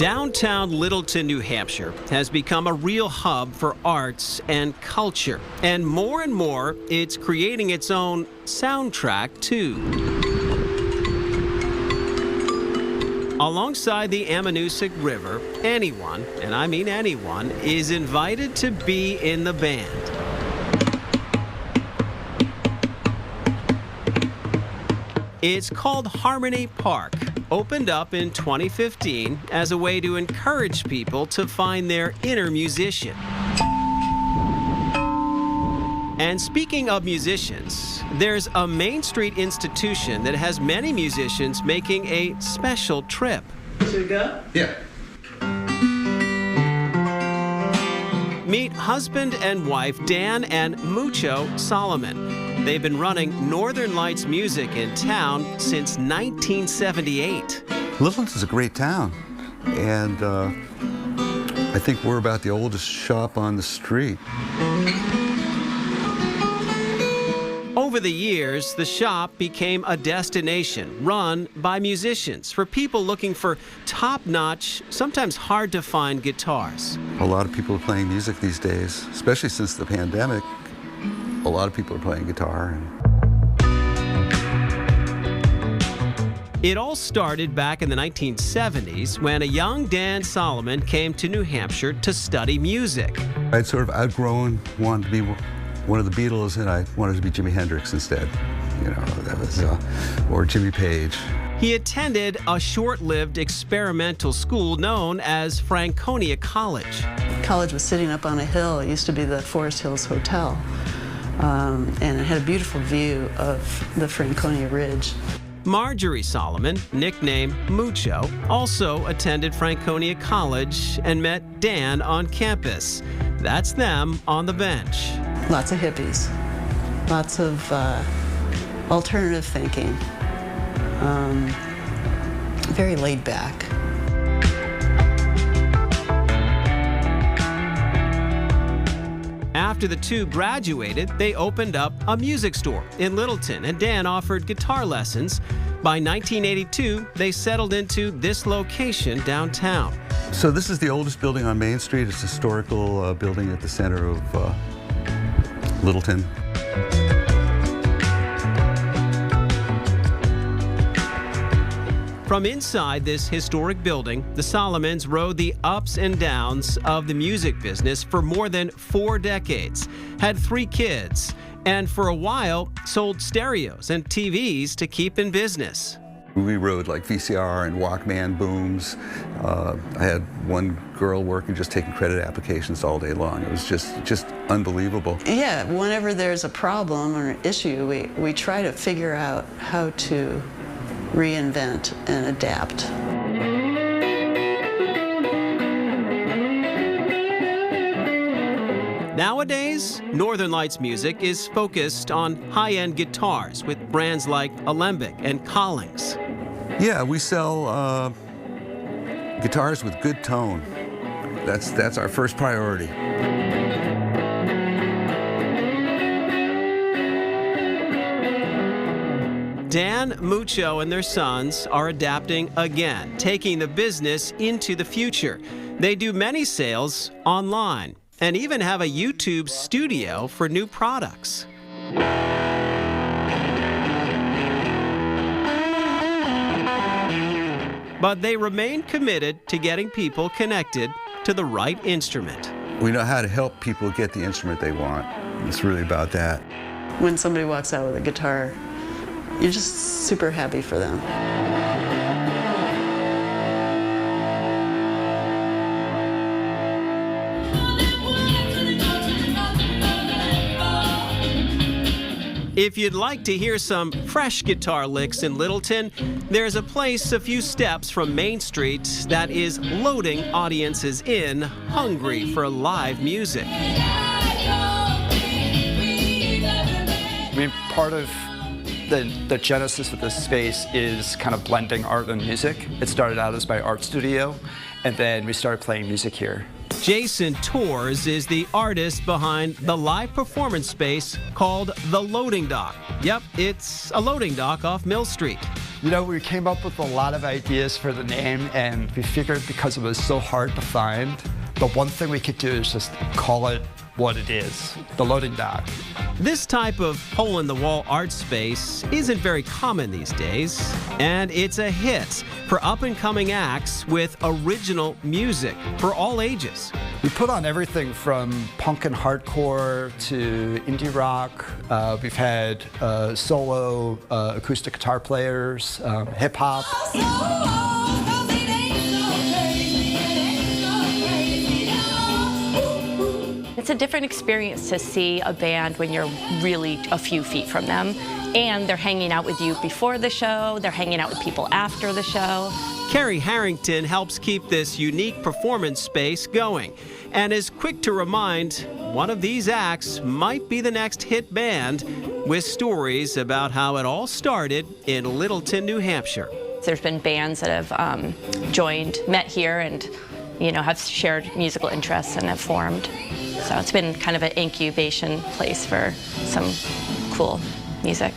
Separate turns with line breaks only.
Downtown Littleton, New Hampshire has become a real hub for arts and culture. And more, it's creating its own soundtrack, too. Alongside the Ammonoosuc River, anyone, and I mean anyone, is invited to be in the band. It's called Harmony Park, opened up in 2015 as a way to encourage people to find their inner musician. And speaking of musicians, there's a Main Street institution that has many musicians making a special trip.
Should we go?
Yeah.
Meet husband and wife Dan and Mucho Solomon. They've been running Northern Lights Music in town since 1978.
Littleton's a great town, and I think we're about the oldest shop on the street.
Over the years, the shop became a destination run by musicians for people looking for top-notch, sometimes hard-to-find guitars.
A lot of people are playing music these days, especially since the pandemic. A lot of people are playing guitar.
It all started back in the 1970s when a young Dan Solomon came to New Hampshire to study music.
I'd sort of outgrown wanting to be one of the Beatles, and I wanted to be Jimi Hendrix instead. You know, that was, or Jimmy Page.
He attended a short-lived experimental school known as Franconia College.
College was sitting up on a hill. It used to be the Forest Hills Hotel. And it had a beautiful view of the Franconia Ridge.
Marjorie Solomon, nicknamed Mucho, also attended Franconia College and met Dan on campus. That's them on the bench.
Lots of hippies, lots of alternative thinking, very laid back.
After the two graduated, they opened up a music store in Littleton, and Dan offered guitar lessons. By 1982, they settled into this location downtown.
So this is the oldest building on Main Street. It's a historical building at the center of Littleton.
From inside this historic building, the Solomons rode the ups and downs of the music business for more than 4 decades, had 3 kids, and for a while sold stereos and TVs to keep in business.
We rode like VCR and Walkman booms. I had one girl working just taking credit applications all day long. It was just unbelievable.
Yeah, whenever there's a problem or an issue, we try to figure out how to reinvent and adapt.
Nowadays, Northern Lights Music is focused on high-end guitars with brands like Alembic and Collings.
Yeah, we sell guitars with good tone. That's our first priority.
Dan, Mucho, and their sons are adapting again, taking the business into the future. They do many sales online and even have a YouTube studio for new products. But they remain committed to getting people connected to the right instrument.
We know how to help people get the instrument they want. It's really about that.
When somebody walks out with a guitar, you're just super happy for them.
If you'd like to hear some fresh guitar licks in Littleton, there's a place a few steps from Main Street that is loading audiences in, hungry for live music.
I mean, part of the genesis of this space is kind of blending art and music. It started out as my art studio, and then we started playing music here.
Jason Torres is the artist behind the live performance space called The Loading Dock. Yep, it's a loading dock off Mill Street.
You know, we came up with a lot of ideas for the name, and we figured because it was so hard to find, the one thing we could do is just call it what it is, the loading dock.
This type of hole-in-the-wall art space isn't very common these days, and it's a hit for up-and-coming acts with original music for all ages.
We put on everything from punk and hardcore to indie rock. We've had solo acoustic guitar players, hip-hop.
It's a different experience to see a band when you're really a few feet from them, and they're hanging out with you before the show, they're hanging out with people after the show.
Carrie Harrington helps keep this unique performance space going and is quick to remind one of these acts might be the next hit band, with stories about how it all started in Littleton, New Hampshire.
There's been bands that have met here and have shared musical interests and have formed. So it's been kind of an incubation place for some cool music.